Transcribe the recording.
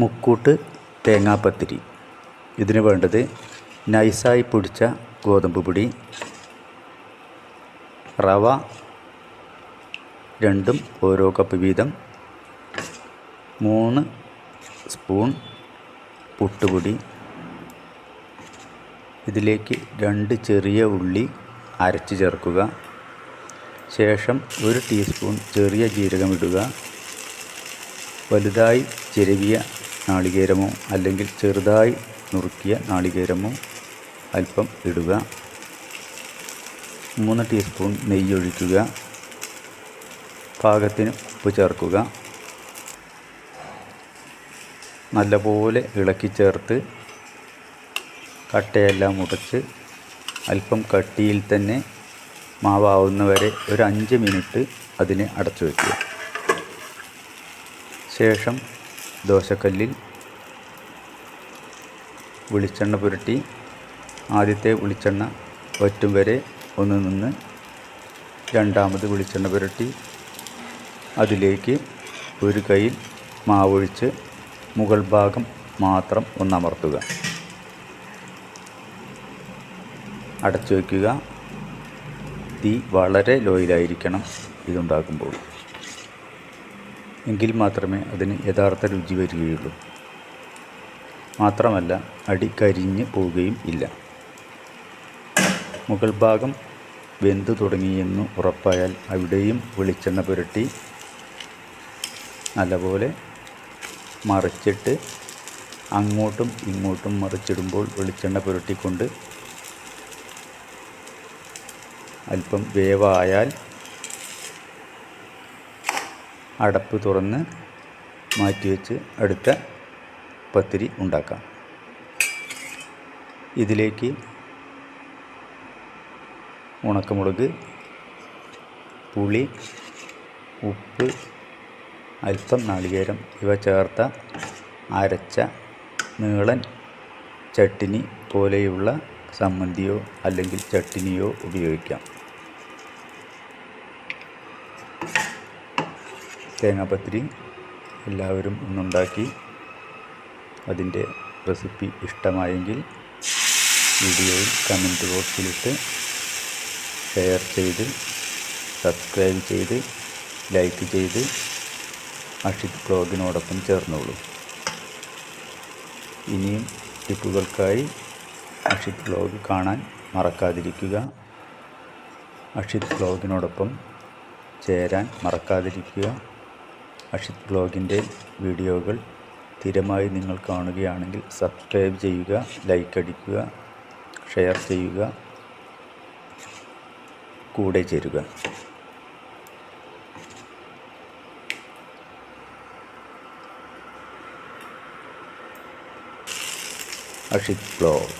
മുക്കൂട്ട് തേങ്ങാപ്പത്തിരി. ഇതിന് വേണ്ടത് നൈസായി പൊടിച്ച ഗോതമ്പ് പൊടി, റവ രണ്ടും ഓരോ കപ്പ് വീതം, 3 സ്പൂൺ പുട്ടുപൊടി, ഇതിലേക്ക് 2 ചെറിയ ഉള്ളി അരച്ച് ചേർക്കുക. ശേഷം 1 ടീസ്പൂൺ ചെറിയ ജീരകം ഇടുക. വലുതായി ചിരവിയ നാളികേരമോ അല്ലെങ്കിൽ ചെറുതായി നുറുക്കിയ നാളികേരമോ അല്പം ഇടുക. 3 ടീസ്പൂൺ നെയ്യ് ഒഴിക്കുക. പാകത്തിന് ഉപ്പ് ചേർക്കുക. നല്ലപോലെ ഇളക്കി ചേർത്ത് കട്ടയെല്ലാം ഉടച്ച് അല്പം കട്ടിയിൽ തന്നെ മാവാവുന്നവരെ ഒരു 5 മിനിറ്റ് അതിനെ അടച്ചു വയ്ക്കുക. ശേഷം ദോശക്കല്ലിൽ വെളിച്ചെണ്ണ പുരട്ടി ആദ്യത്തെ വെളിച്ചെണ്ണ വറ്റും വരെ ഒന്ന് നിന്ന് രണ്ടാമത് വെളിച്ചെണ്ണ പുരട്ടി അതിലേക്ക് ഒരു കൈയിൽ മാവൊഴിച്ച് മുകൾ ഭാഗം മാത്രം ഒന്നമർത്തുക. അടച്ചു വയ്ക്കുക. തീ വളരെ ലോയിലായിരിക്കണം ഇതുണ്ടാക്കുമ്പോൾ, എങ്കിൽ മാത്രമേ അതിന് യഥാർത്ഥ രുചി വരികയുള്ളൂ. മാത്രമല്ല അടി കരിഞ്ഞ് പോവുകയും ഇല്ല. മുകൾ ഭാഗം വെന്തു തുടങ്ങിയെന്ന് ഉറപ്പായാൽ അവിടെയും വെളിച്ചെണ്ണ പുരട്ടി നല്ലപോലെ മറിച്ചിട്ട് അങ്ങോട്ടും ഇങ്ങോട്ടും മറിച്ചിടുമ്പോൾ വെളിച്ചെണ്ണ പുരട്ടിക്കൊണ്ട് അല്പം വേവായാൽ അടപ്പ് തുറന്ന് മാറ്റിവെച്ച് അടുത്ത പത്തിരി ഉണ്ടാക്കാം. ഇതിലേക്ക് ഉണക്കമുളക്, പുളി, ഉപ്പ്, അല്പം നാളികേരം ഇവ ചേർത്ത അരച്ച നീളൻ ചട്ടിനി പോലെയുള്ള ചമ്മന്തിയോ അല്ലെങ്കിൽ ചട്ടിനിയോ ഉപയോഗിക്കാം. തേങ്ങാപ്പത്തിരി എല്ലാവരും ഒന്നുണ്ടാക്കി അതിൻ്റെ റെസിപ്പി ഇഷ്ടമായെങ്കിൽ വീഡിയോയിൽ കമൻറ്റ് ബോക്സിലിട്ട് ഷെയർ ചെയ്ത് സബ്സ്ക്രൈബ് ചെയ്ത് ലൈക്ക് ചെയ്ത് അഷിത് ബ്ലോഗിനോടൊപ്പം ചേർന്നോളൂ. ഇനിയും ടിപ്പുകൾക്കായി അഷിത് ബ്ലോഗ് കാണാൻ മറക്കാതിരിക്കുക. അഷിത് ബ്ലോഗിനോടൊപ്പം ചേരാൻ മറക്കാതിരിക്കുക. അഷിത് ബ്ലോഗിൻ്റെ വീഡിയോകൾ സ്ഥിരമായി നിങ്ങൾ കാണുകയാണെങ്കിൽ സബ്സ്ക്രൈബ് ചെയ്യുക, ലൈക്ക് അടിക്കുക, ഷെയർ ചെയ്യുക, കൂടെ ചേരുക. അഷിത് ബ്ലോഗ്.